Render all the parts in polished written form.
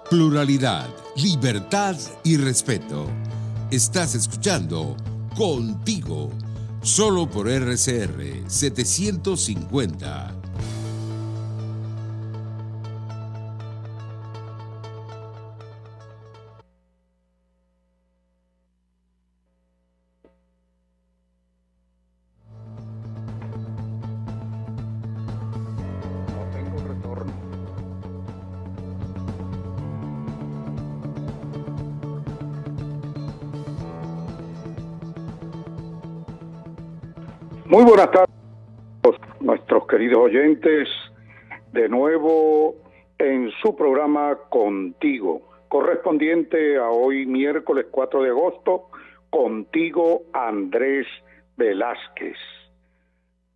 Pluralidad, libertad y respeto. Estás escuchando Contigo, solo por RCR 750. Muy buenas tardes, nuestros queridos oyentes, de nuevo en su programa Contigo, correspondiente a hoy miércoles 4 de agosto, Contigo Andrés Velázquez.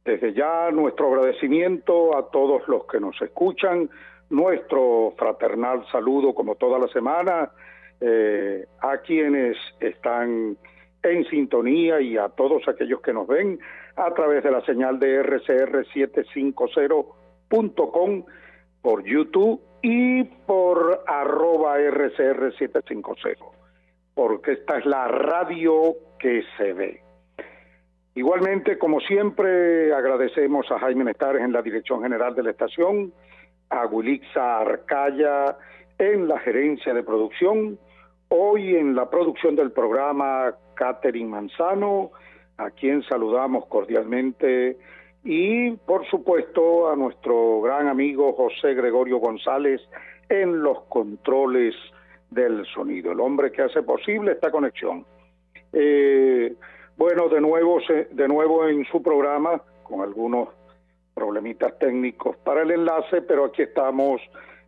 Desde ya nuestro agradecimiento a todos los que nos escuchan, nuestro fraternal saludo como toda la semana a quienes están en sintonía y a todos aquellos que nos ven a través de la señal de rcr750.com por YouTube y por @rcr750, porque esta es la radio que se ve. Igualmente, como siempre, agradecemos a Jaime Nestares en la dirección general de la estación, a Wilixa Arcaya en la gerencia de producción, hoy en la producción del programa Catherine Manzano, a quien saludamos cordialmente, y por supuesto a nuestro gran amigo José Gregorio González en los controles del sonido, el hombre que hace posible esta conexión. Bueno, de nuevo en su programa, con algunos problemitas técnicos para el enlace, pero aquí estamos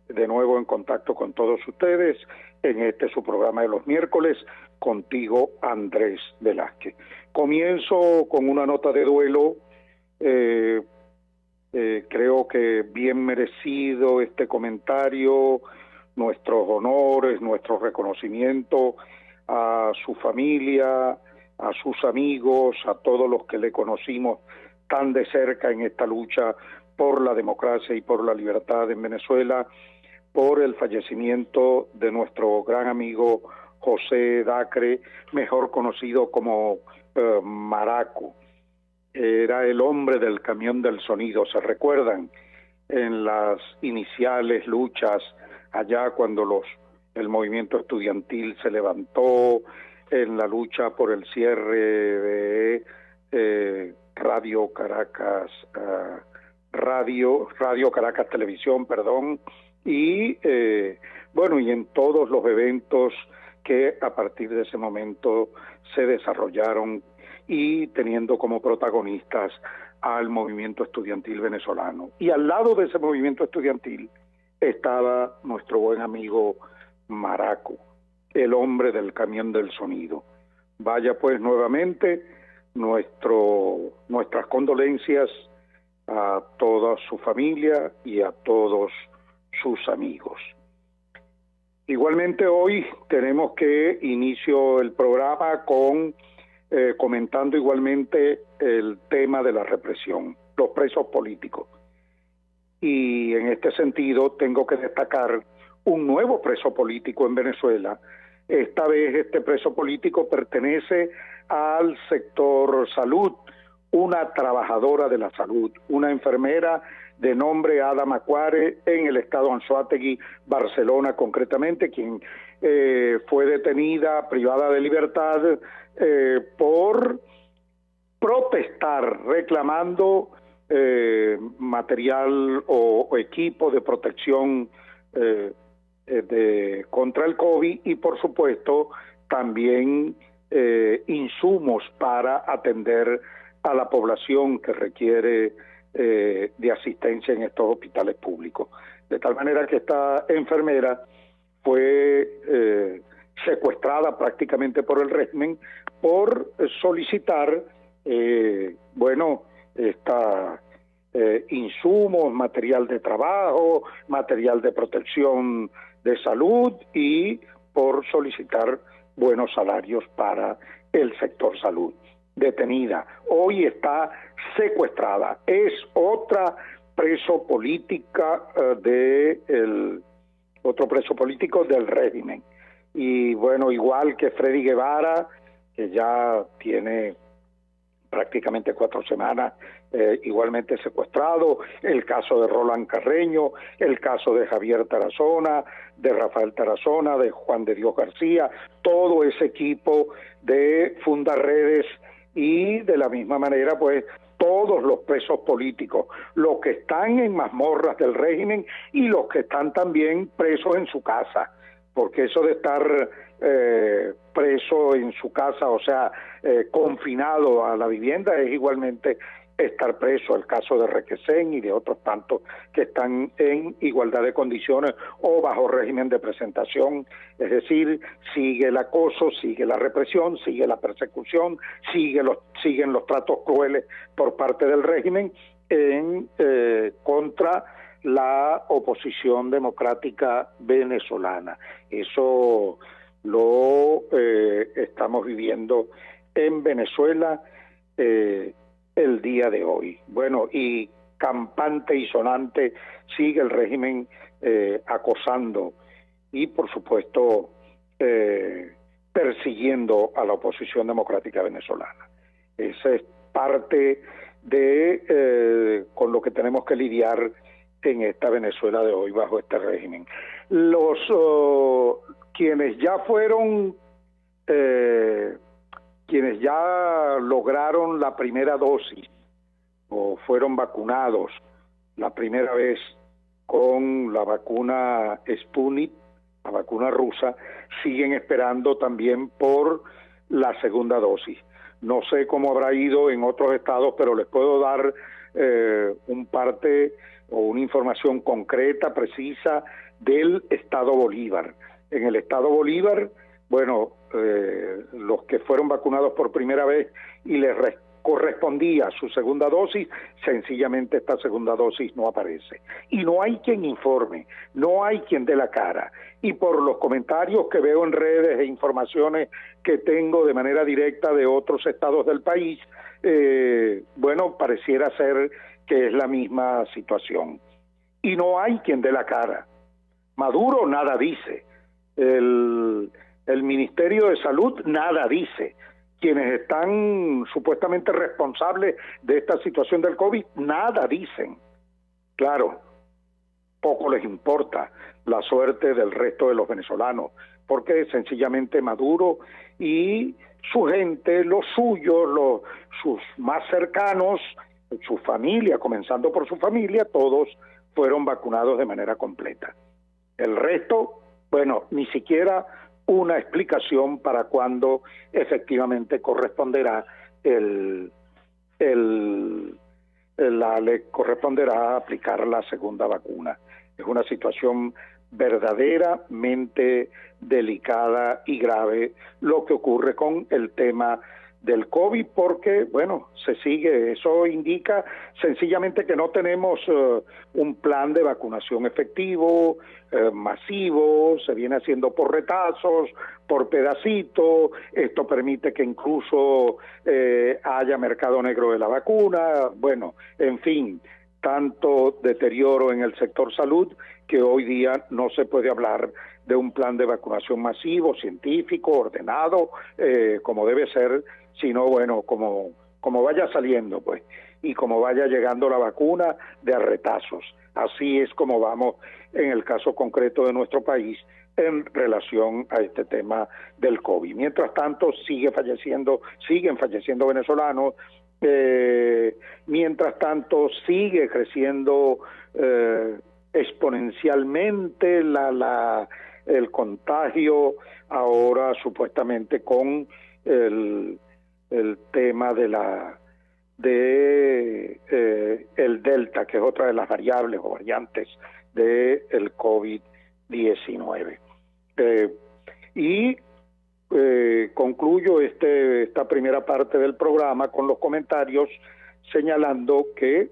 de nuevo en contacto con todos ustedes en su programa de los miércoles, Contigo Andrés Velázquez. Comienzo con una nota de duelo, creo que bien merecido este comentario, nuestros honores, nuestro reconocimiento a su familia, a sus amigos, a todos los que le conocimos tan de cerca en esta lucha por la democracia y por la libertad en Venezuela, por el fallecimiento de nuestro gran amigo José Dacre, mejor conocido como Maraco. Era el hombre del camión del sonido, ¿se recuerdan? En las iniciales luchas, allá cuando el movimiento estudiantil se levantó, en la lucha por el cierre de Radio Caracas Televisión, y bueno, y en todos los eventos que a partir de ese momento se desarrollaron y teniendo como protagonistas al movimiento estudiantil venezolano. Y al lado de ese movimiento estudiantil estaba nuestro buen amigo Maraco, el hombre del camión del sonido. Vaya pues nuevamente nuestras condolencias a toda su familia y a todos sus amigos. Igualmente hoy tenemos que inicio el programa comentando igualmente el tema de la represión, los presos políticos. Y en este sentido tengo que destacar un nuevo preso político en Venezuela. Esta vez este preso político pertenece al sector salud, una trabajadora de la salud, una enfermera de nombre Ada Macuare en el estado Anzoátegui, Barcelona concretamente, quien fue detenida, privada de libertad por protestar, reclamando material o equipo de protección contra el COVID y por supuesto también insumos para atender a la población que requiere de asistencia en estos hospitales públicos. De tal manera que esta enfermera fue secuestrada prácticamente por el régimen por solicitar insumos, material de trabajo, material de protección de salud y por solicitar buenos salarios para el sector salud. Detenida, hoy está secuestrada, es otra preso política del otro preso político del régimen. Y bueno, igual que Freddy Guevara, que ya tiene prácticamente 4 semanas igualmente secuestrado, el caso de Roland Carreño, el caso de Javier Tarazona, de Rafael Tarazona, de Juan de Dios García, todo ese equipo de Fundarredes, y de la misma manera pues todos los presos políticos, los que están en mazmorras del régimen y los que están también presos en su casa, porque eso de estar preso en su casa, o sea, confinado a la vivienda, es igualmente estar preso. El caso de Requesén y de otros tantos que están en igualdad de condiciones o bajo régimen de presentación, es decir, sigue el acoso, sigue la represión, sigue la persecución, siguen los tratos crueles por parte del régimen contra la oposición democrática venezolana. Eso lo estamos viviendo en Venezuela el día de hoy. Bueno, y campante y sonante sigue el régimen acosando y, por supuesto, persiguiendo a la oposición democrática venezolana. Esa es parte de con lo que tenemos que lidiar en esta Venezuela de hoy bajo este régimen. Los quienes ya fueron quienes ya lograron la primera dosis o fueron vacunados la primera vez con la vacuna Sputnik, la vacuna rusa, siguen esperando también por la segunda dosis. No sé cómo habrá ido en otros estados, pero les puedo dar un parte o una información concreta, precisa, del estado Bolívar. En el estado Bolívar, bueno, los que fueron vacunados por primera vez y les correspondía su segunda dosis, sencillamente esta segunda dosis no aparece. Y no hay quien informe, no hay quien dé la cara. Y por los comentarios que veo en redes e informaciones que tengo de manera directa de otros estados del país, bueno, pareciera ser que es la misma situación. Y no hay quien dé la cara. Maduro nada dice. El Ministerio de Salud nada dice. Quienes están supuestamente responsables de esta situación del COVID nada dicen. Claro, poco les importa la suerte del resto de los venezolanos, porque sencillamente Maduro y su gente, los suyos, sus más cercanos, su familia, comenzando por su familia, todos fueron vacunados de manera completa. El resto, bueno, ni siquiera una explicación para cuándo efectivamente corresponderá le corresponderá aplicar la segunda vacuna. Es una situación verdaderamente delicada y grave lo que ocurre con el tema del COVID, porque, bueno, se sigue, eso indica sencillamente que no tenemos un plan de vacunación efectivo, masivo, se viene haciendo por retazos, por pedacitos, esto permite que incluso haya mercado negro de la vacuna, bueno, en fin, tanto deterioro en el sector salud que hoy día no se puede hablar de un plan de vacunación masivo, científico, ordenado, como debe ser, sino bueno, como vaya saliendo, pues, y como vaya llegando la vacuna de a retazos. Así es como vamos en el caso concreto de nuestro país en relación a este tema del COVID. Mientras tanto, siguen falleciendo venezolanos, mientras tanto sigue creciendo exponencialmente el contagio, ahora supuestamente con el tema el Delta, que es otra de las variables o variantes del COVID-19. Concluyo esta primera parte del programa con los comentarios señalando que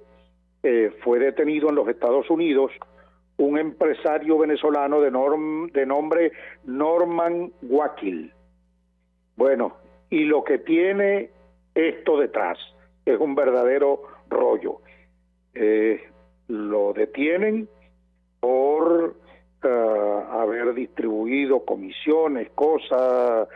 fue detenido en los Estados Unidos un empresario venezolano de nombre Norman Wakil. Bueno, y lo que tiene esto detrás es un verdadero rollo. Lo detienen por haber distribuido comisiones, cosas,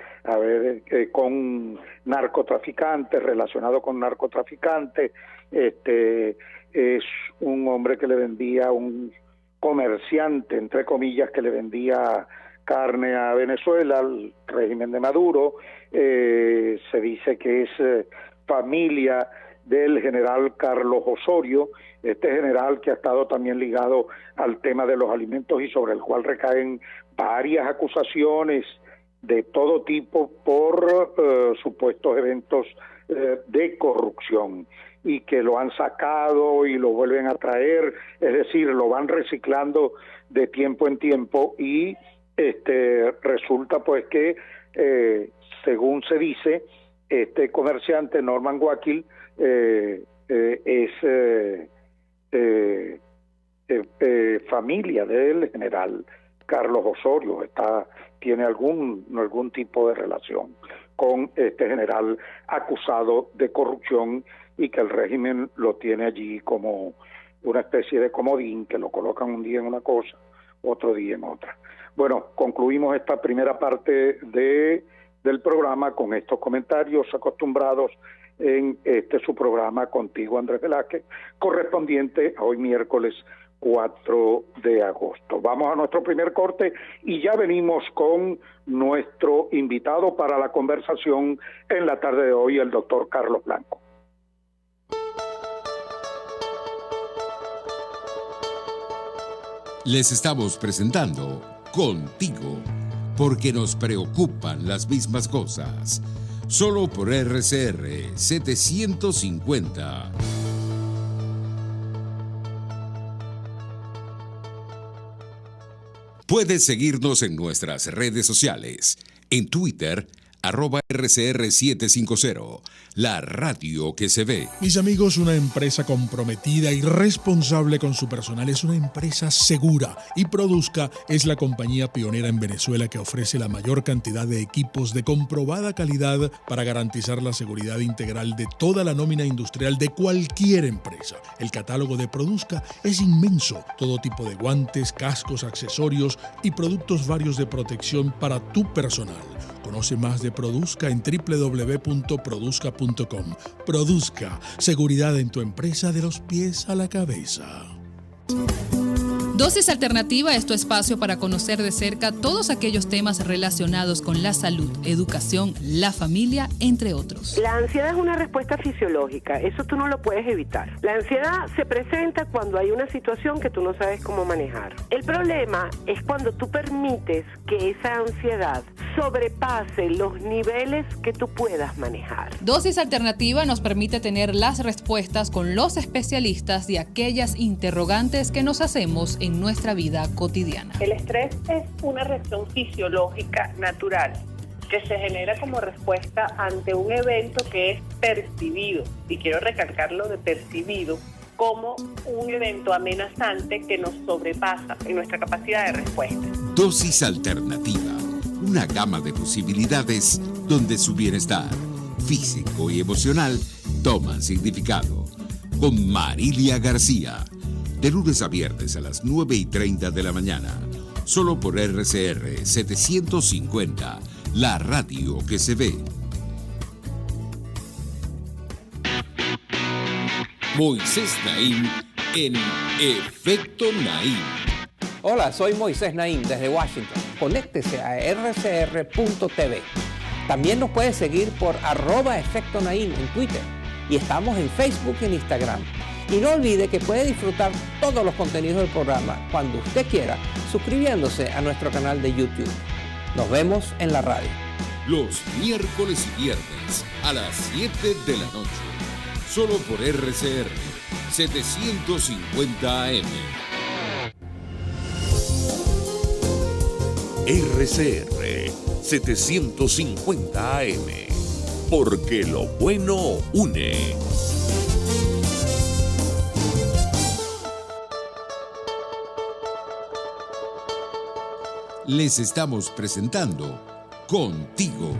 con narcotraficantes, relacionado con narcotraficantes. Es un hombre que le vendía, un comerciante, entre comillas, que le vendía carne a Venezuela, al régimen de Maduro. Se dice que es familia del general Carlos Osorio, este general que ha estado también ligado al tema de los alimentos y sobre el cual recaen varias acusaciones de todo tipo por supuestos eventos de corrupción, y que lo han sacado y lo vuelven a traer, es decir, lo van reciclando de tiempo en tiempo, y resulta pues que según se dice, este comerciante Norman Wakil es familia del general Carlos Osorio, tiene algún tipo de relación con este general acusado de corrupción, y que el régimen lo tiene allí como una especie de comodín, que lo colocan un día en una cosa, otro día en otra. Bueno, concluimos esta primera parte del programa con estos comentarios acostumbrados en su programa Contigo, Andrés Velázquez, correspondiente a hoy miércoles 4 de agosto. Vamos a nuestro primer corte y ya venimos con nuestro invitado para la conversación en la tarde de hoy, el doctor Carlos Blanco. Les estamos presentando Contigo, porque nos preocupan las mismas cosas. Solo por RCR 750. Puedes seguirnos en nuestras redes sociales. En Twitter, @RCR750, la radio que se ve. Mis amigos, una empresa comprometida y responsable con su personal es una empresa segura, y Produzca es la compañía pionera en Venezuela que ofrece la mayor cantidad de equipos de comprobada calidad para garantizar la seguridad integral de toda la nómina industrial de cualquier empresa. El catálogo de Produzca es inmenso, todo tipo de guantes, cascos, accesorios y productos varios de protección para tu personal. Conoce más de Produzca en www.produzca.com. Produzca, seguridad en tu empresa de los pies a la cabeza. Dosis Alternativa es tu espacio para conocer de cerca todos aquellos temas relacionados con la salud, educación, la familia, entre otros. La ansiedad es una respuesta fisiológica, eso tú no lo puedes evitar. La ansiedad se presenta cuando hay una situación que tú no sabes cómo manejar. El problema es cuando tú permites que esa ansiedad sobrepase los niveles que tú puedas manejar. Dosis Alternativa nos permite tener las respuestas con los especialistas de aquellas interrogantes que nos hacemos en nuestra vida cotidiana. El estrés es una reacción fisiológica natural que se genera como respuesta ante un evento que es percibido, y quiero recalcarlo de percibido, como un evento amenazante que nos sobrepasa en nuestra capacidad de respuesta. Dosis Alternativa, una gama de posibilidades donde su bienestar físico y emocional toman significado. Con Marilia García, de lunes a viernes a las 9:30 de la mañana, solo por RCR 750, la radio que se ve. Moisés Naim en Efecto Naim. Hola, soy Moisés Naim desde Washington. Conéctese a rcr.tv. También nos puede seguir por @Efecto Naim en Twitter, y estamos en Facebook y en Instagram. Y no olvide que puede disfrutar todos los contenidos del programa cuando usted quiera, suscribiéndose a nuestro canal de YouTube. Nos vemos en la radio. Los miércoles y viernes a las 7 de la noche. Solo por RCR 750 AM. RCR 750 AM. Porque lo bueno une. Les estamos presentando Contigo,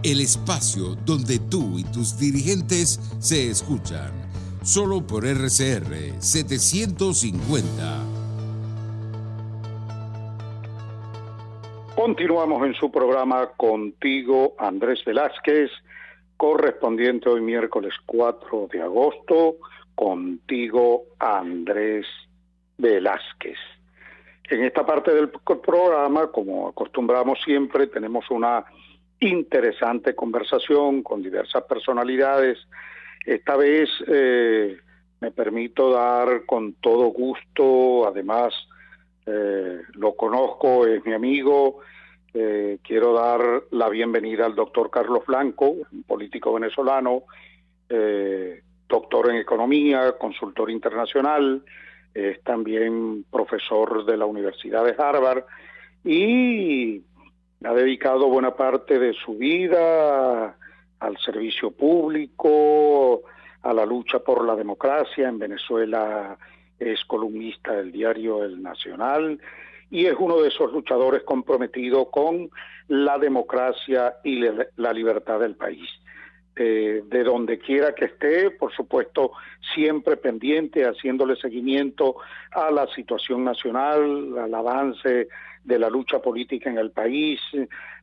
el espacio donde tú y tus dirigentes se escuchan, solo por RCR 750. Continuamos en su programa Contigo, Andrés Velázquez, correspondiente hoy miércoles 4 de agosto, Contigo, Andrés Velázquez. En esta parte del programa, como acostumbramos siempre, tenemos una interesante conversación con diversas personalidades. Esta vez me permito dar con todo gusto, además lo conozco, es mi amigo, quiero dar la bienvenida al doctor Carlos Blanco, un político venezolano, doctor en economía, consultor internacional, es también profesor de la Universidad de Harvard y ha dedicado buena parte de su vida al servicio público, a la lucha por la democracia. En Venezuela es columnista del diario El Nacional y es uno de esos luchadores comprometidos con la democracia y la libertad del país. De donde quiera que esté, por supuesto, siempre pendiente, haciéndole seguimiento a la situación nacional, al avance de la lucha política en el país,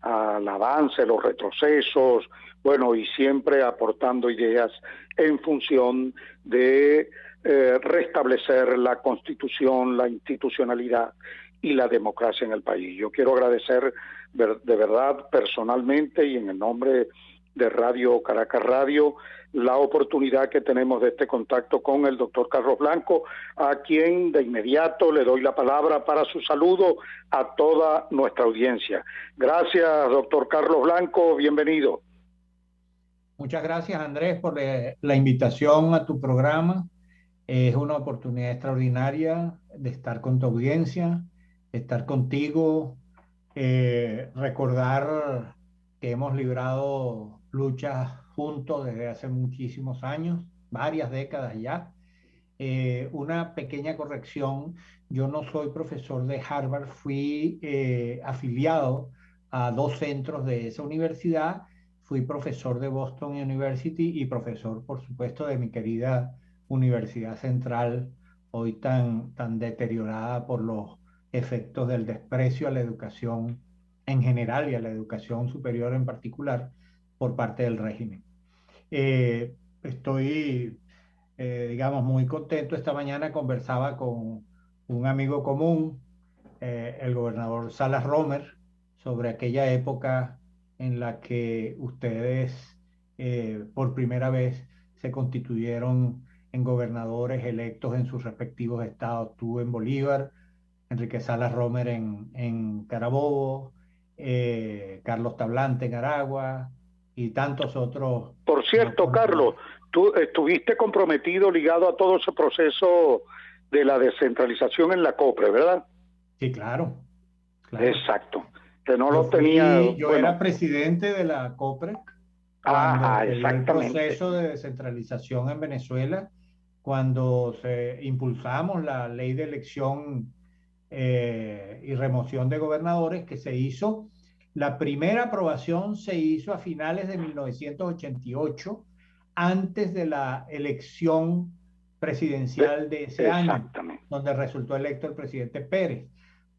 al avance, los retrocesos, bueno, y siempre aportando ideas en función de restablecer la Constitución, la institucionalidad y la democracia en el país. Yo quiero agradecer de verdad, personalmente y en el nombre de Radio Caracas Radio, la oportunidad que tenemos de este contacto con el doctor Carlos Blanco, a quien de inmediato le doy la palabra para su saludo a toda nuestra audiencia. Gracias, doctor Carlos Blanco, bienvenido. Muchas gracias, Andrés, por la invitación a tu programa. Es una oportunidad extraordinaria de estar con tu audiencia, de estar contigo, recordar que hemos librado luchas juntos desde hace muchísimos años, varias décadas ya. Una pequeña corrección, yo no soy profesor de Harvard, fui afiliado a 2 centros de esa universidad, fui profesor de Boston University y profesor, por supuesto, de mi querida Universidad Central, hoy tan deteriorada por los efectos del desprecio a la educación en general y a la educación superior en particular por parte del régimen. Estoy, digamos, muy contento. Esta mañana conversaba con un amigo común, el gobernador Salas Romer, sobre aquella época en la que ustedes por primera vez se constituyeron en gobernadores electos en sus respectivos estados. Tú en Bolívar, Enrique Salas Romer en Carabobo, Carlos Tablante en Aragua y tantos otros. Por cierto, Carlos, tú estuviste comprometido, ligado a todo ese proceso de la descentralización en la COPRE, ¿verdad? Sí, claro. Exacto. Que no lo tenía. Yo era presidente de la COPRE cuando se dio el proceso de descentralización en Venezuela, cuando impulsamos la ley de elección y remoción de gobernadores que se hizo. La primera aprobación se hizo a finales de 1988, antes de la elección presidencial de ese año, donde resultó electo el presidente Pérez.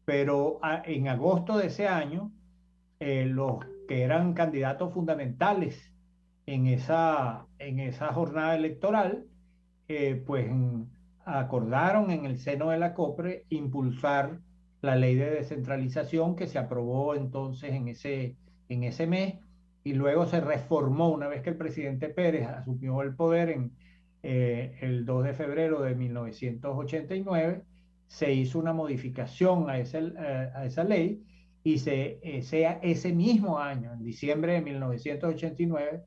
Pero en agosto de ese año, los que eran candidatos fundamentales en esa jornada electoral, pues acordaron en el seno de la COPRE impulsar la ley de descentralización que se aprobó entonces en ese mes y luego se reformó una vez que el presidente Pérez asumió el poder el 2 de febrero de 1989, se hizo una modificación a esa ley y ese mismo año, en diciembre de 1989,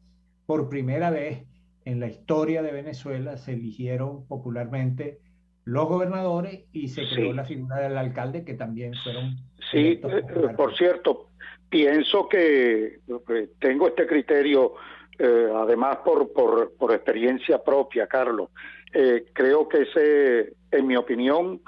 por primera vez en la historia de Venezuela se eligieron popularmente los gobernadores y se creó la figura del alcalde, que también fueron... Sí, por cierto, pienso que tengo este criterio, además por experiencia propia, Carlos. Creo que ese, en mi opinión,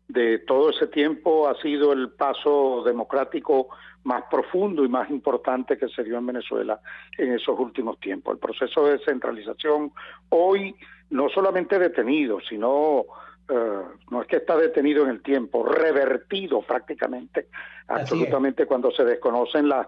de todo ese tiempo ha sido el paso democrático más profundo y más importante que se dio en Venezuela en esos últimos tiempos. El proceso de descentralización hoy no solamente detenido, sino no es que está detenido en el tiempo, revertido prácticamente, absolutamente, cuando se desconocen las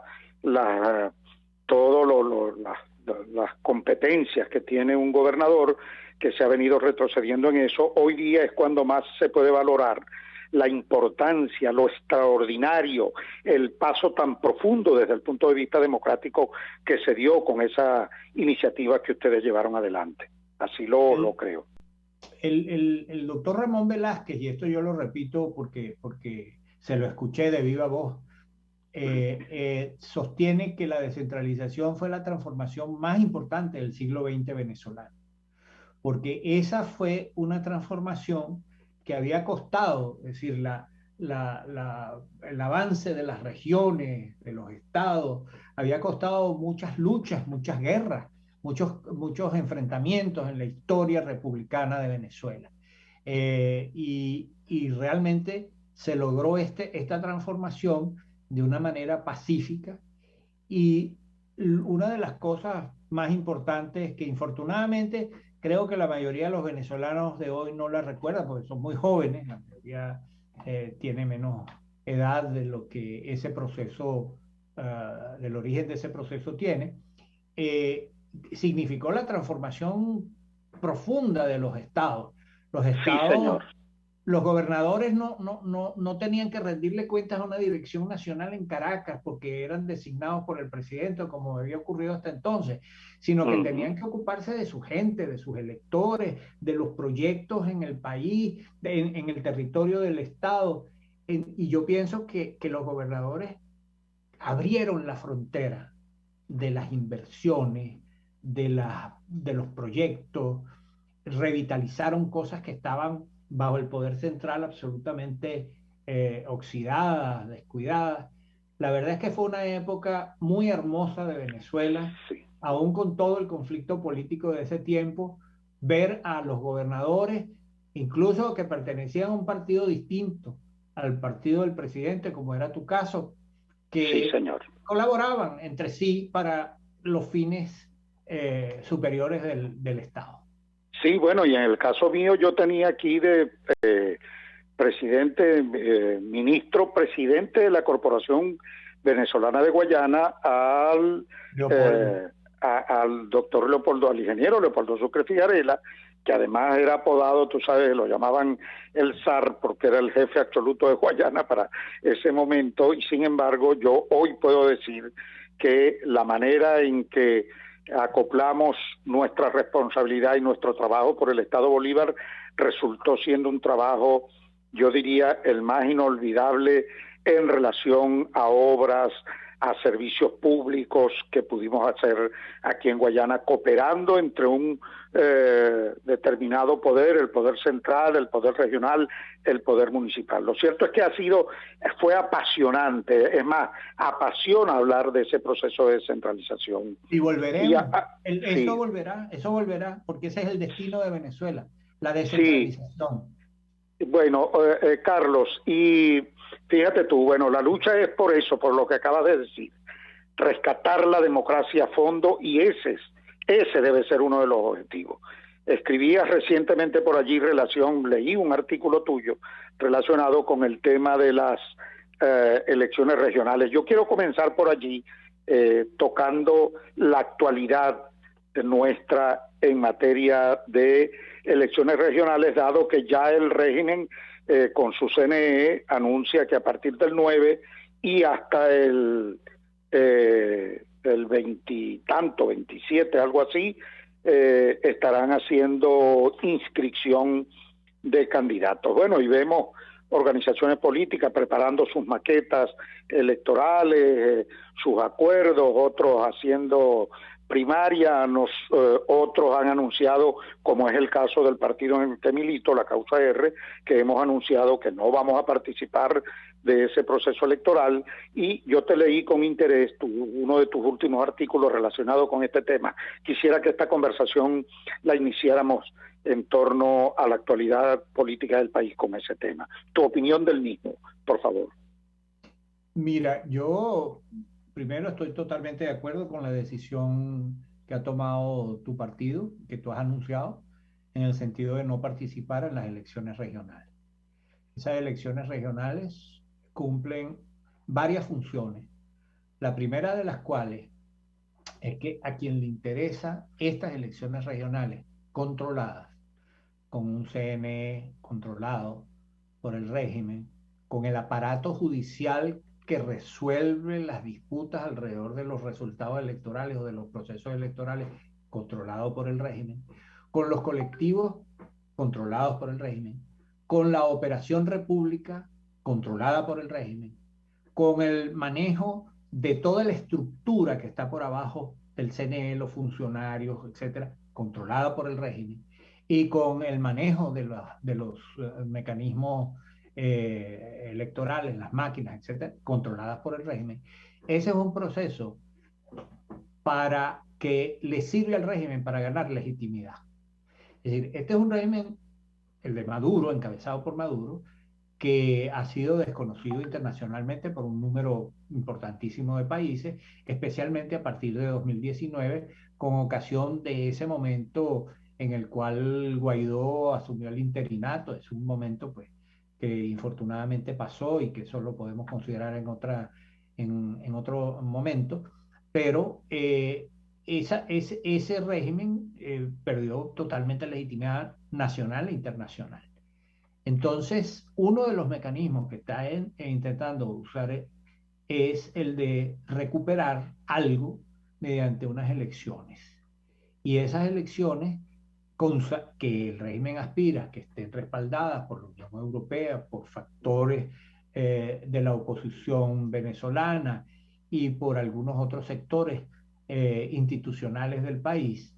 competencias que tiene un gobernador, que se ha venido retrocediendo en eso. Hoy día es cuando más se puede valorar la importancia, lo extraordinario, el paso tan profundo desde el punto de vista democrático que se dio con esa iniciativa que ustedes llevaron adelante. Así lo creo. El doctor Ramón Velázquez, y esto yo lo repito porque se lo escuché de viva voz, sostiene que la descentralización fue la transformación más importante del siglo XX venezolano, porque esa fue una transformación que había costado, es decir, el avance de las regiones, de los estados, había costado muchas luchas, muchas guerras, muchos enfrentamientos en la historia republicana de Venezuela. Y realmente se logró esta transformación de una manera pacífica, y una de las cosas más importantes que infortunadamente creo que la mayoría de los venezolanos de hoy no la recuerdan porque son muy jóvenes, la mayoría tiene menos edad de lo que ese proceso, del origen de ese proceso tiene, significó la transformación profunda de los estados. Los estados, sí, señor. Los gobernadores no tenían que rendirle cuentas a una dirección nacional en Caracas porque eran designados por el presidente, como había ocurrido hasta entonces, sino que tenían que ocuparse de su gente, de sus electores, de los proyectos en el país, en el territorio del Estado. Y yo pienso que los gobernadores abrieron la frontera de las inversiones, de los proyectos, revitalizaron cosas que estaban bajo el poder central absolutamente oxidadas, descuidadas. La verdad es que fue una época muy hermosa de Venezuela, sí. Aún con todo el conflicto político de ese tiempo, ver a los gobernadores, incluso que pertenecían a un partido distinto al partido del presidente, como era tu caso, que sí, señor, colaboraban entre sí para los fines superiores del Estado. Sí, bueno, y en el caso mío yo tenía aquí de presidente, ministro presidente de la Corporación Venezolana de Guayana al doctor Leopoldo, al ingeniero Leopoldo Sucre Figarela, que además era apodado, tú sabes, lo llamaban el zar porque era el jefe absoluto de Guayana para ese momento, y sin embargo yo hoy puedo decir que la manera en que acoplamos nuestra responsabilidad y nuestro trabajo por el Estado Bolívar resultó siendo un trabajo, yo diría, el más inolvidable en relación a obras, a servicios públicos que pudimos hacer aquí en Guayana, cooperando entre un determinado poder, el poder central, el poder regional, el poder municipal. Lo cierto es que fue apasionante, es más, apasiona hablar de ese proceso de descentralización. Y volveremos, sí. Eso volverá, porque ese es el destino de Venezuela, la descentralización. Sí. Bueno, Carlos, y fíjate tú, bueno, la lucha es por eso, por lo que acabas de decir, rescatar la democracia a fondo, y ese debe ser uno de los objetivos. Escribías recientemente por allí leí un artículo tuyo relacionado con el tema de las elecciones regionales. Yo quiero comenzar por allí tocando la actualidad nuestra en materia de elecciones regionales, dado que ya el régimen con su CNE anuncia que a partir del 9 y hasta el 27, algo así, estarán haciendo inscripción de candidatos. Bueno, y vemos organizaciones políticas preparando sus maquetas electorales, sus acuerdos, otros haciendo primaria, otros han anunciado, como es el caso del partido en el que milito, la Causa R, que hemos anunciado que no vamos a participar de ese proceso electoral, y yo te leí con interés uno de tus últimos artículos relacionado con este tema. Quisiera que esta conversación la iniciáramos en torno a la actualidad política del país con ese tema. Tu opinión del mismo, por favor. Mira, yo primero estoy totalmente de acuerdo con la decisión que ha tomado tu partido, que tú has anunciado, en el sentido de no participar en las elecciones regionales. Esas elecciones regionales cumplen varias funciones, la primera de las cuales es que a quien le interesa estas elecciones regionales controladas, con un CNE controlado por el régimen, con el aparato judicial que resuelve las disputas alrededor de los resultados electorales o de los procesos electorales controlado por el régimen, con los colectivos controlados por el régimen, con la Operación República controlada por el régimen, con el manejo de toda la estructura que está por abajo del CNE, los funcionarios, etcétera, controlada por el régimen, y con el manejo de los mecanismos electorales, las máquinas, etcétera, controladas por el régimen. Ese es un proceso para que le sirve al régimen para ganar legitimidad. Es decir, este es un régimen, el de Maduro, encabezado por Maduro, que ha sido desconocido internacionalmente por un número importantísimo de países, especialmente a partir de 2019, con ocasión de ese momento en el cual Guaidó asumió el interinato. Es un momento pues, que infortunadamente pasó y que solo podemos considerar en otro momento, pero ese régimen perdió totalmente legitimidad nacional e internacional. Entonces, uno de los mecanismos que está intentando usar es el de recuperar algo mediante unas elecciones. Y esas elecciones que el régimen aspira que estén respaldadas por la Unión Europea, por factores de la oposición venezolana y por algunos otros sectores institucionales del país,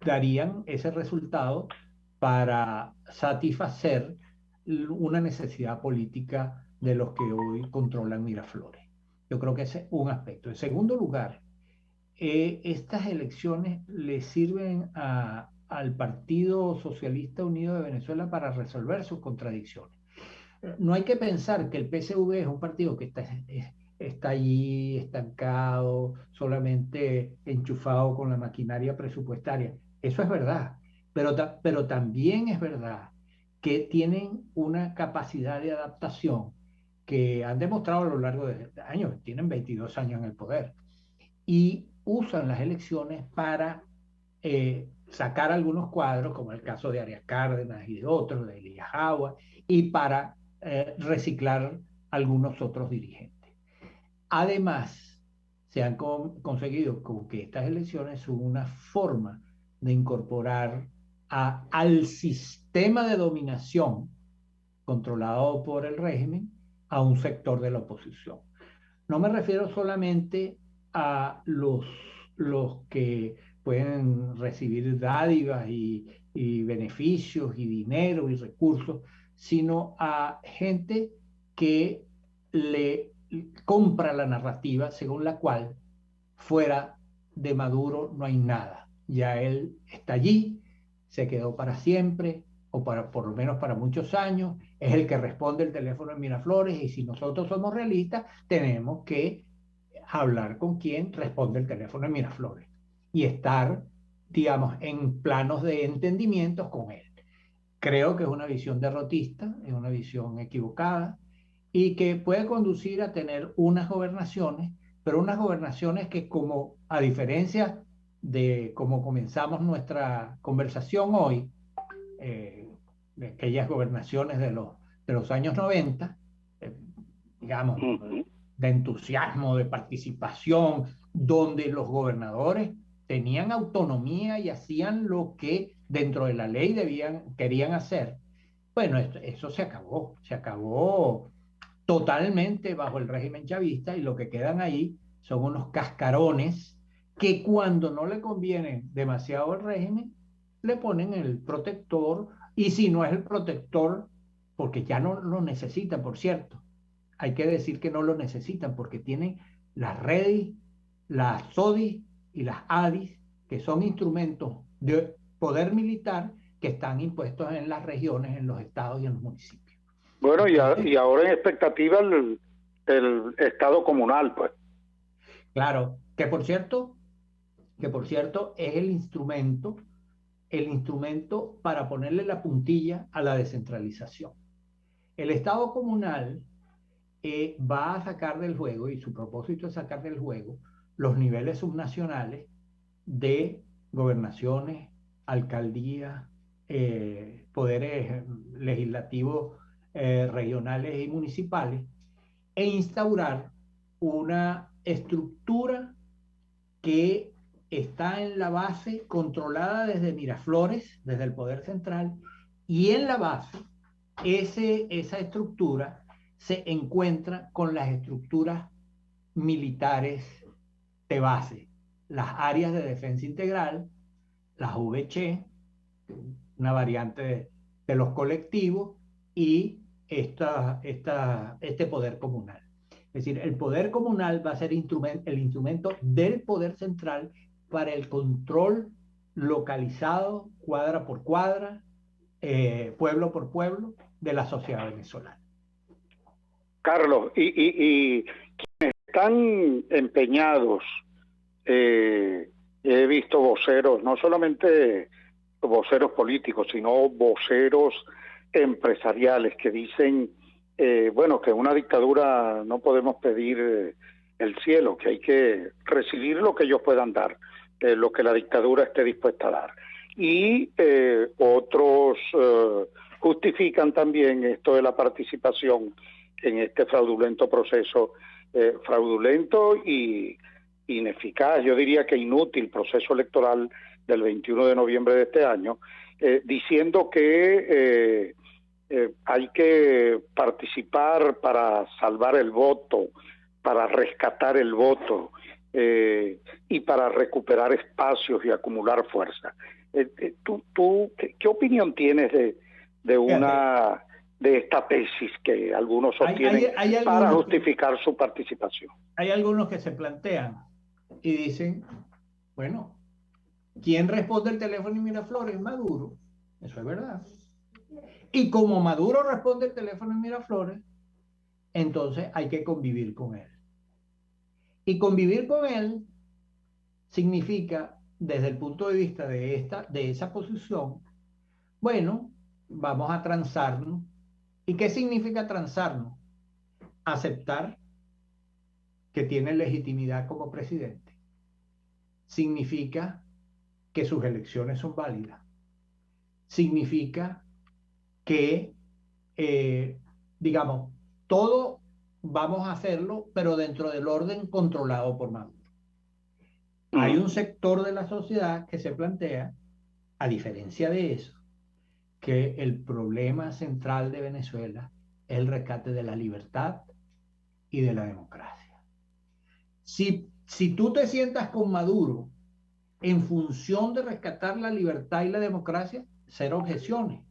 darían ese resultado para satisfacer una necesidad política de los que hoy controlan Miraflores. Yo creo que ese es un aspecto. En segundo lugar, estas elecciones le sirven al Partido Socialista Unido de Venezuela para resolver sus contradicciones. No hay que pensar que el PSV es un partido que está allí estancado, solamente enchufado con la maquinaria presupuestaria. Eso es verdad, pero también es verdad que tienen una capacidad de adaptación que han demostrado a lo largo de años. Tienen 22 años en el poder y usan las elecciones para sacar algunos cuadros, como el caso de Arias Cárdenas y de otros, de Elías Agua, y para reciclar algunos otros dirigentes. Además, se han conseguido con que estas elecciones son una forma de incorporar al sistema de dominación controlado por el régimen a un sector de la oposición. No me refiero solamente a los que pueden recibir dádivas y beneficios y dinero y recursos, sino a gente que le compra la narrativa según la cual fuera de Maduro no hay nada. Ya él está allí, se quedó para siempre, o por lo menos para muchos años, es el que responde el teléfono en Miraflores, y si nosotros somos realistas, tenemos que hablar con quien responde el teléfono en Miraflores y estar, digamos, en planos de entendimientos con él. Creo que es una visión derrotista, es una visión equivocada y que puede conducir a tener unas gobernaciones, pero unas gobernaciones que, como a diferencia de cómo comenzamos nuestra conversación hoy, de aquellas gobernaciones de los años 90, digamos, de entusiasmo, de participación, donde los gobernadores tenían autonomía y hacían lo que dentro de la ley querían hacer. Bueno, eso se acabó totalmente bajo el régimen chavista, y lo que quedan ahí son unos cascarones que, cuando no le conviene demasiado al régimen, le ponen el protector, y si no es el protector, porque ya no lo necesitan, por cierto, hay que decir que no lo necesitan porque tienen las REDIS, las SODIS y las ADIS, que son instrumentos de poder militar que están impuestos en las regiones, en los estados y en los municipios. Bueno, y ahora en expectativa el estado comunal, pues. Claro, que por cierto es el instrumento el instrumento para ponerle la puntilla a la descentralización. El Estado comunal va a sacar del juego, y su propósito es sacar del juego, los niveles subnacionales de gobernaciones, alcaldías, poderes legislativos regionales y municipales, e instaurar una estructura que está en la base, controlada desde Miraflores, desde el poder central, y en la base, esa estructura se encuentra con las estructuras militares de base, las áreas de defensa integral, las VC, una variante de los colectivos, y este poder comunal. Es decir, el poder comunal va a ser el instrumento del poder central para el control localizado, cuadra por cuadra, pueblo por pueblo, de la sociedad venezolana. Carlos, y quienes están empeñados, he visto voceros, no solamente voceros políticos, sino voceros empresariales que dicen, bueno, que en una dictadura no podemos pedir el cielo, que hay que recibir lo que ellos puedan dar, lo que la dictadura esté dispuesta a dar. Y otros justifican también esto de la participación en este fraudulento proceso, fraudulento y ineficaz, yo diría que inútil proceso electoral del 21 de noviembre de este año, diciendo que hay que participar para salvar el voto, para rescatar el voto y para recuperar espacios y acumular fuerza. ¿Tú qué opinión tienes de esta tesis que algunos sostienen para justificar su participación? Hay algunos que se plantean y dicen, bueno, ¿quién responde el teléfono en Miraflores? Maduro. Eso es verdad. Y como Maduro responde el teléfono en Miraflores, entonces hay que convivir con él. Y convivir con él significa, desde el punto de vista de esa posición, bueno, vamos a transarnos. ¿Y qué significa transarnos? Aceptar que tiene legitimidad como presidente. Significa que sus elecciones son válidas. Significa que, digamos, todo vamos a hacerlo, pero dentro del orden controlado por Maduro. Hay un sector de la sociedad que se plantea, a diferencia de eso, que el problema central de Venezuela es el rescate de la libertad y de la democracia. Si tú te sientas con Maduro en función de rescatar la libertad y la democracia, cero objeciones.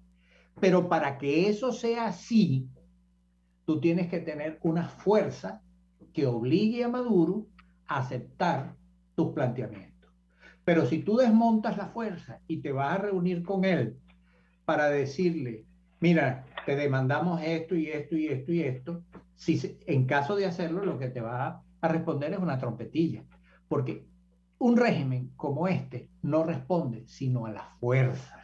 Pero para que eso sea así, tú tienes que tener una fuerza que obligue a Maduro a aceptar tus planteamientos. Pero si tú desmontas la fuerza y te vas a reunir con él para decirle, mira, te demandamos esto y esto y esto y esto, si en caso de hacerlo, lo que te va a responder es una trompetilla. Porque un régimen como este no responde sino a la fuerza.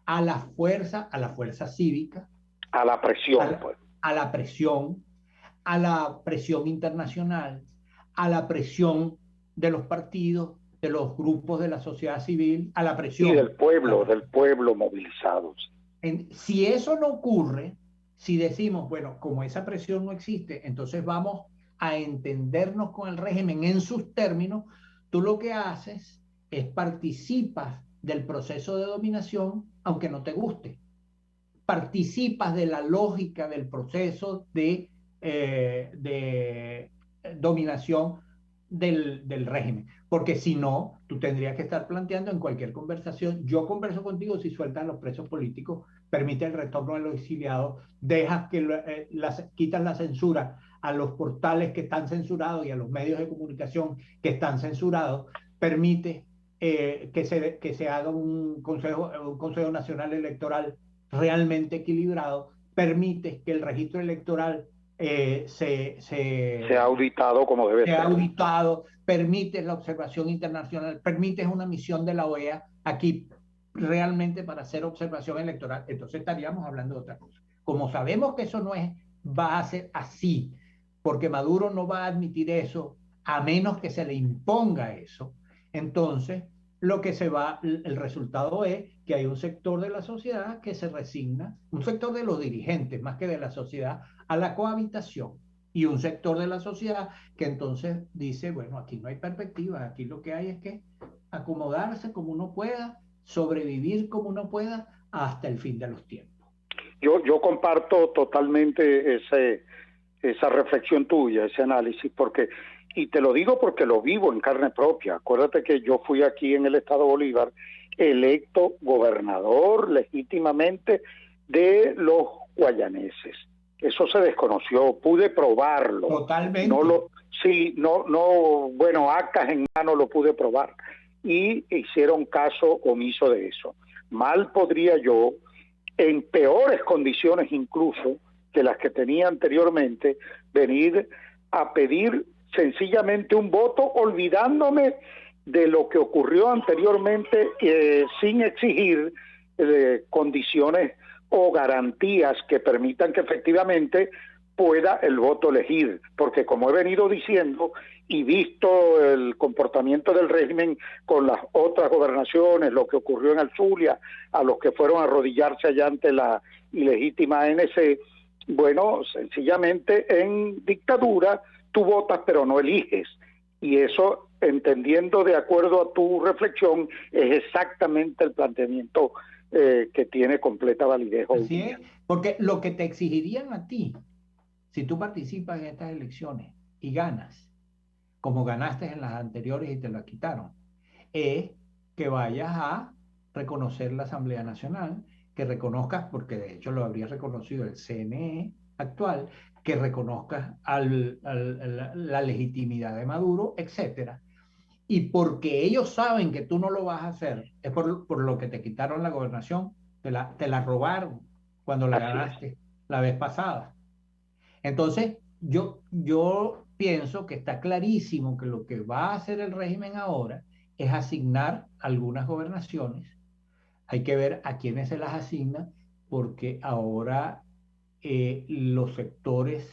A la fuerza cívica. A la presión, a la presión internacional, a la presión de los partidos, de los grupos de la sociedad civil, a la presión. Y del pueblo movilizado. Si eso no ocurre, si decimos, bueno, como esa presión no existe, entonces vamos a entendernos con el régimen en sus términos, tú lo que haces es participas del proceso de dominación, aunque no te guste. Participas de la lógica del proceso de dominación del régimen. Porque si no, tú tendrías que estar planteando en cualquier conversación, yo converso contigo si sueltas los presos políticos, permite el retorno de los exiliados, dejas que quitas la censura a los portales que están censurados y a los medios de comunicación que están censurados, permite que se haga un Consejo Nacional Electoral realmente equilibrado, permite que el registro electoral sea auditado como debe ser. Permite la observación internacional, permite una misión de la OEA. Aquí realmente para hacer observación electoral, entonces estaríamos hablando de otra cosa. Como sabemos que eso no va a ser así, porque Maduro no va a admitir eso a menos que se le imponga eso, entonces el resultado es que hay un sector de la sociedad que se resigna, un sector de los dirigentes más que de la sociedad, a la cohabitación. Y un sector de la sociedad que entonces dice, bueno, aquí no hay perspectiva, aquí lo que hay es que acomodarse como uno pueda, sobrevivir como uno pueda hasta el fin de los tiempos. Yo comparto totalmente esa reflexión tuya, ese análisis, y te lo digo porque lo vivo en carne propia. Acuérdate que yo fui aquí en el estado Bolívar electo gobernador legítimamente de los guayaneses. Eso se desconoció, pude probarlo. Totalmente. Bueno, actas en mano lo pude probar y hicieron caso omiso de eso. Mal podría yo, en peores condiciones incluso que las que tenía anteriormente, venir a pedir sencillamente un voto olvidándome de lo que ocurrió anteriormente, sin exigir condiciones o garantías que permitan que efectivamente pueda el voto elegir, porque como he venido diciendo y visto el comportamiento del régimen con las otras gobernaciones, lo que ocurrió en el Zulia, a los que fueron a arrodillarse allá ante la ilegítima ANC, bueno, sencillamente en dictadura tú votas pero no eliges, y eso, entendiendo de acuerdo a tu reflexión, es exactamente el planteamiento que tiene completa validez hoy. Así es, porque lo que te exigirían a ti, si tú participas en estas elecciones y ganas, como ganaste en las anteriores y te las quitaron, es que vayas a reconocer la Asamblea Nacional, que reconozcas, porque de hecho lo habría reconocido el CNE actual, que reconozcas la legitimidad de Maduro, etcétera. Y porque ellos saben que tú no lo vas a hacer, es por lo que te quitaron la gobernación, te la robaron cuando la ganaste la vez pasada. Entonces, yo pienso que está clarísimo que lo que va a hacer el régimen ahora es asignar algunas gobernaciones. Hay que ver a quiénes se las asigna, porque ahora los sectores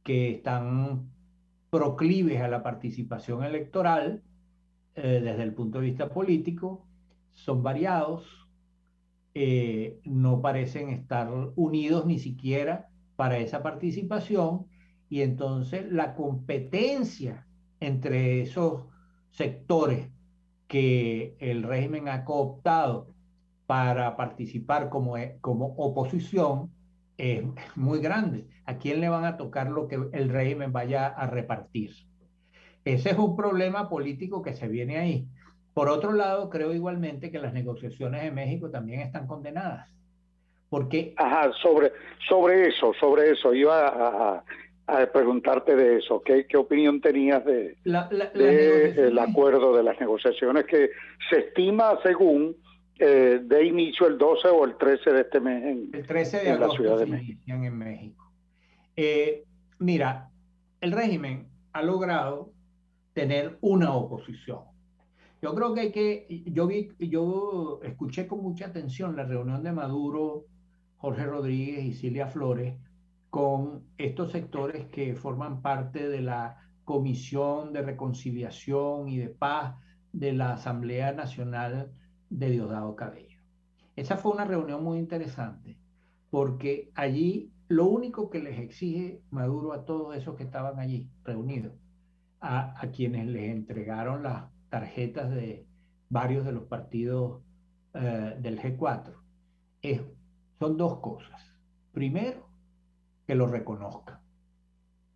que están proclives a la participación electoral, desde el punto de vista político, son variados, no parecen estar unidos ni siquiera para esa participación, y entonces la competencia entre esos sectores que el régimen ha cooptado para participar como oposición es muy grande. ¿A quién le van a tocar lo que el régimen vaya a repartir? Ese es un problema político que se viene ahí. Por otro lado, creo igualmente que las negociaciones de México también están condenadas. Porque... Ajá, sobre eso, iba a preguntarte de eso. ¿Qué opinión tenías de el acuerdo de las negociaciones que se estima según de inicio el 12 o el 13 de este mes el 13 de agosto la Ciudad de México? En México. Mira, el régimen ha logrado tener una oposición. Yo creo que yo escuché con mucha atención la reunión de Maduro, Jorge Rodríguez y Cilia Flores con estos sectores que forman parte de la Comisión de Reconciliación y de Paz de la Asamblea Nacional de Diosdado Cabello. Esa fue una reunión muy interesante, porque allí lo único que les exige Maduro a todos esos que estaban allí reunidos, a quienes les entregaron las tarjetas de varios de los partidos del G4, son dos cosas. Primero, que lo reconozcan.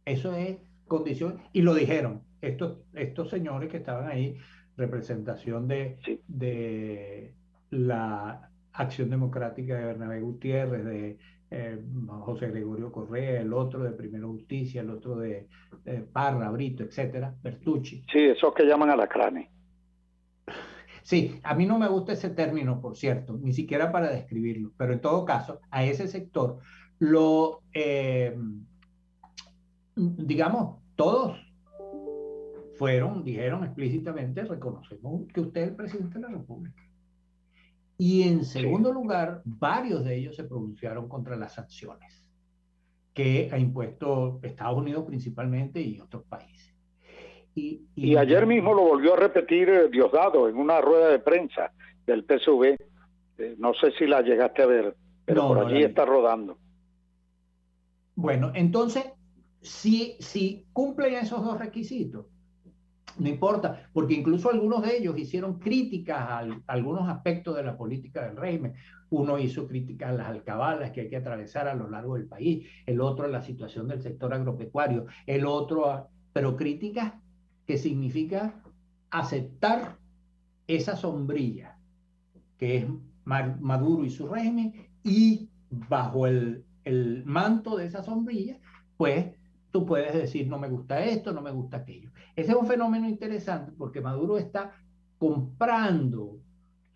Eso es condición, y lo dijeron estos señores que estaban ahí, representación de la Acción Democrática de Bernabé Gutiérrez, de José Gregorio Correa, el otro de Primero Justicia, el otro de Parra, Brito, etcétera, Bertucci. Sí, esos que llaman alacranes. Sí, a mí no me gusta ese término, por cierto, ni siquiera para describirlo, pero en todo caso, a ese sector digamos, todos dijeron explícitamente, reconocemos que usted es el presidente de la República. Y en segundo lugar, varios de ellos se pronunciaron contra las sanciones que ha impuesto Estados Unidos principalmente y otros países. Y ayer mismo lo volvió a repetir Diosdado en una rueda de prensa del PSV. No sé si la llegaste a ver, pero por allí está rodando. Bueno, entonces, si cumplen esos dos requisitos, no importa, porque incluso algunos de ellos hicieron críticas a algunos aspectos de la política del régimen. Uno hizo críticas a las alcabalas que hay que atravesar a lo largo del país, el otro a la situación del sector agropecuario, el otro pero críticas que significa aceptar esa sombrilla que es Maduro y su régimen, y bajo el manto de esa sombrilla, pues tú puedes decir no me gusta esto, no me gusta aquello. Ese es un fenómeno interesante porque Maduro está comprando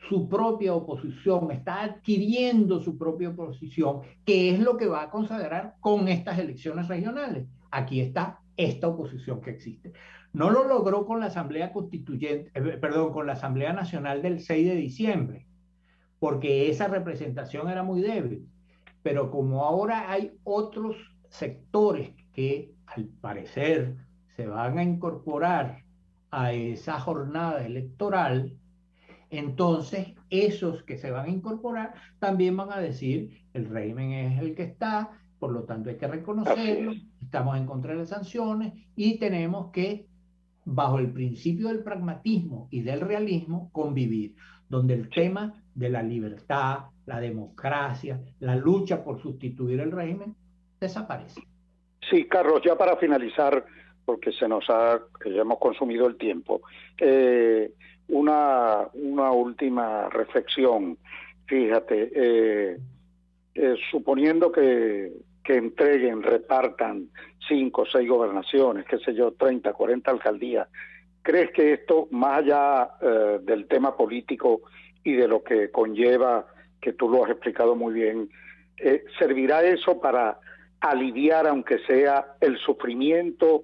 su propia oposición, está adquiriendo su propia oposición, que es lo que va a considerar con estas elecciones regionales. Aquí está esta oposición que existe. No lo logró con la Asamblea Constituyente, con la Asamblea Nacional del 6 de diciembre, porque esa representación era muy débil. Pero como ahora hay otros sectores que al parecer se van a incorporar a esa jornada electoral, entonces esos que se van a incorporar también van a decir el régimen es el que está, por lo tanto hay que reconocerlo, estamos en contra de las sanciones y tenemos que, bajo el principio del pragmatismo y del realismo, convivir, donde el tema de la libertad, la democracia, la lucha por sustituir el régimen desaparece. Sí, Carlos, ya para finalizar, porque ya hemos consumido el tiempo, una última reflexión. Fíjate, suponiendo que repartan 5 o 6 gobernaciones, qué sé yo, 30, 40 alcaldías, ¿crees que esto, más allá del tema político y de lo que conlleva, que tú lo has explicado muy bien, servirá eso para aliviar, aunque sea, el sufrimiento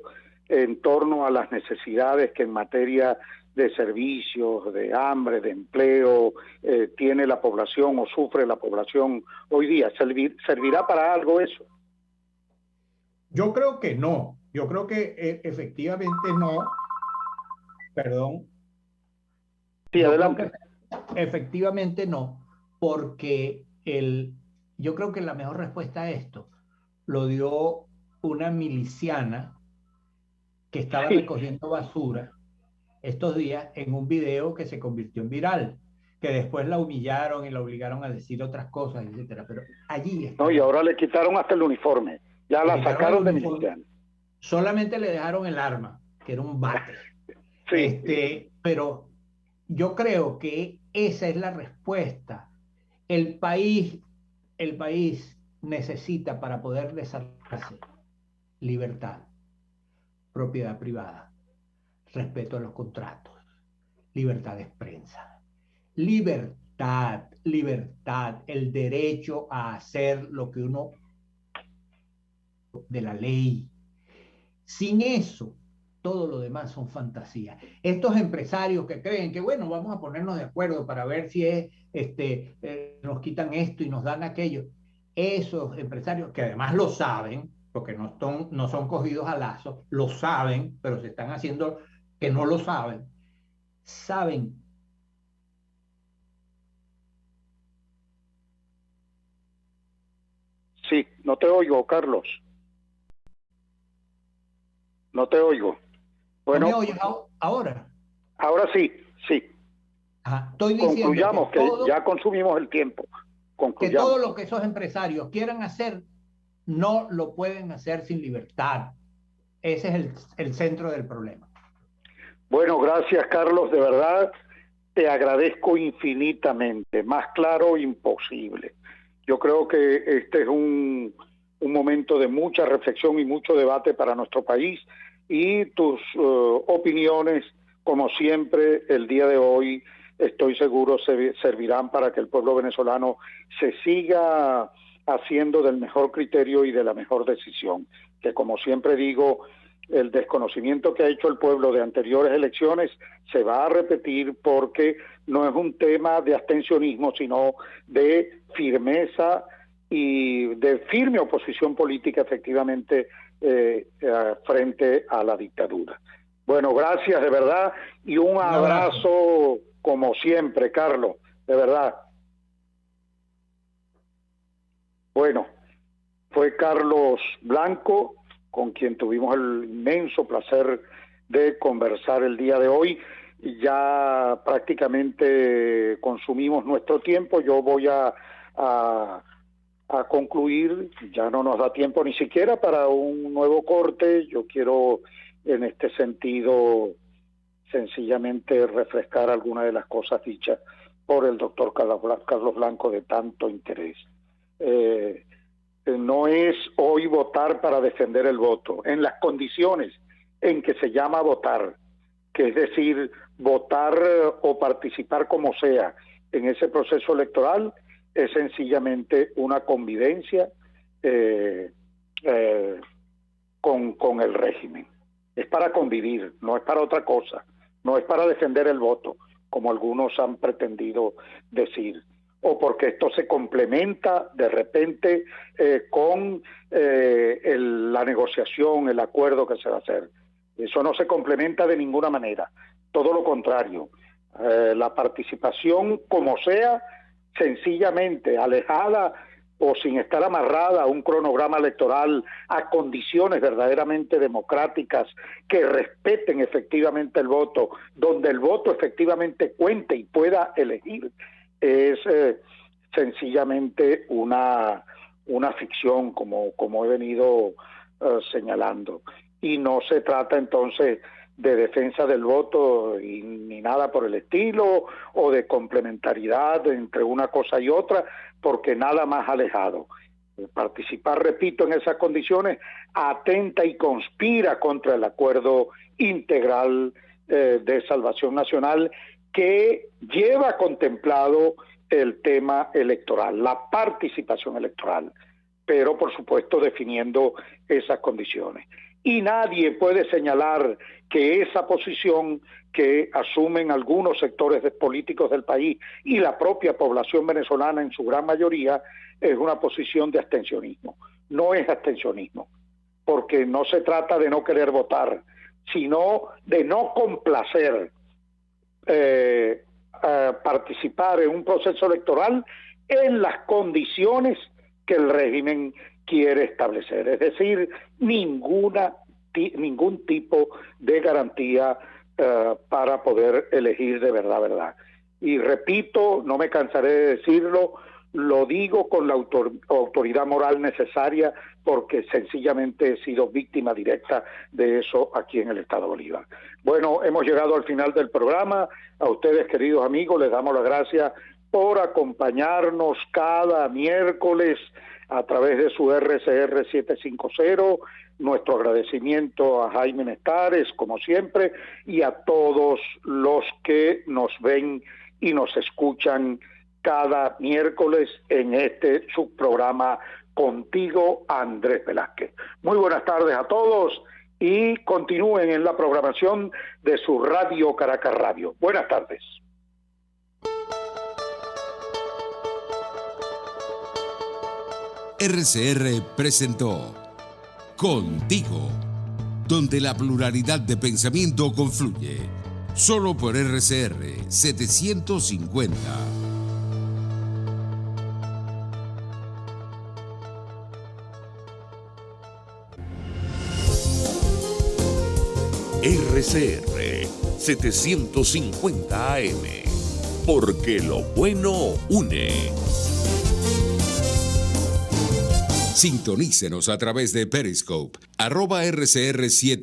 en torno a las necesidades que en materia de servicios, de hambre, de empleo, tiene la población o sufre la población hoy día? ¿Servirá para algo eso? Yo creo que no. Yo creo que efectivamente no. Perdón. Sí, adelante. Efectivamente no, porque yo creo que la mejor respuesta a esto lo dio una miliciana que estaba recogiendo basura estos días en un video que se convirtió en viral, que después la humillaron y la obligaron a decir otras cosas, etcétera. Pero allí está. No, y ahora le quitaron hasta el uniforme. Ya la sacaron de miliciana. Solamente le dejaron el arma, que era un bate. Sí. Pero yo creo que esa es la respuesta. El país necesita, para poder desarrollarse, libertad, propiedad privada, respeto a los contratos, libertad de prensa, libertad, el derecho a hacer lo que uno de la ley. Sin eso, todo lo demás son fantasías. Estos empresarios que creen que, bueno, vamos a ponernos de acuerdo para ver si nos quitan esto y nos dan aquello. Esos empresarios, que además lo saben, porque no son cogidos a lazo, lo saben, pero se están haciendo que no lo saben. Sí, no te oigo, Carlos. No te oigo. Bueno, ¿no me oyes ahora? Ahora sí. Ajá, estoy diciendo concluyamos que ya consumimos el tiempo. Que todo lo que esos empresarios quieran hacer, no lo pueden hacer sin libertad. Ese es el centro del problema. Bueno, gracias, Carlos, de verdad te agradezco infinitamente. Más claro, imposible. Yo creo que este es un momento de mucha reflexión y mucho debate para nuestro país, y tus opiniones, como siempre, el día de hoy, estoy seguro servirán para que el pueblo venezolano se siga haciendo del mejor criterio y de la mejor decisión, que como siempre digo, el desconocimiento que ha hecho el pueblo de anteriores elecciones se va a repetir, porque no es un tema de abstencionismo, sino de firmeza y de firme oposición política, efectivamente, frente a la dictadura. Bueno, gracias de verdad, y un abrazo como siempre, Carlos, de verdad. Bueno, fue Carlos Blanco, con quien tuvimos el inmenso placer de conversar el día de hoy. Ya prácticamente consumimos nuestro tiempo. Yo voy a concluir, ya no nos da tiempo ni siquiera para un nuevo corte. Yo quiero, en este sentido, sencillamente refrescar algunas de las cosas dichas por el doctor Carlos Blanco de tanto interés. No es hoy votar para defender el voto, en las condiciones en que se llama votar, que es decir, votar o participar como sea en ese proceso electoral, es sencillamente una convivencia con el régimen. Es para convivir, no es para otra cosa, no es para defender el voto, como algunos han pretendido decir, o porque esto se complementa de repente con la negociación, el acuerdo que se va a hacer. Eso no se complementa de ninguna manera, todo lo contrario. La participación, como sea, sencillamente alejada o sin estar amarrada a un cronograma electoral, a condiciones verdaderamente democráticas que respeten efectivamente el voto, donde el voto efectivamente cuente y pueda elegir, es sencillamente una ficción, como he venido señalando. Y no se trata entonces de defensa del voto ni nada por el estilo, o de complementariedad entre una cosa y otra, porque nada más alejado. Participar, repito, en esas condiciones atenta y conspira contra el acuerdo integral de salvación nacional, que lleva contemplado el tema electoral, la participación electoral, pero por supuesto definiendo esas condiciones. Y nadie puede señalar que esa posición que asumen algunos sectores políticos del país y la propia población venezolana en su gran mayoría es una posición de abstencionismo. No es abstencionismo, porque no se trata de no querer votar, sino de no complacer participar en un proceso electoral en las condiciones que el régimen quiere establecer, es decir, ningún tipo de garantía para poder elegir de verdad. Y repito, no me cansaré de decirlo, lo digo con la autoridad moral necesaria, porque sencillamente he sido víctima directa de eso aquí en el Estado Bolívar. Bueno, hemos llegado al final del programa. A ustedes, queridos amigos, les damos las gracias por acompañarnos cada miércoles a través de su RCR 750, nuestro agradecimiento a Jaime Nestares, como siempre, y a todos los que nos ven y nos escuchan cada miércoles en este subprograma Contigo, Andrés Velázquez. Muy buenas tardes a todos y continúen en la programación de su Radio Caracas Radio. Buenas tardes. RCR presentó Contigo, donde la pluralidad de pensamiento confluye. Solo por RCR 750. RCR 750 AM, porque lo bueno une. Sintonícenos a través de Periscope, @RCR7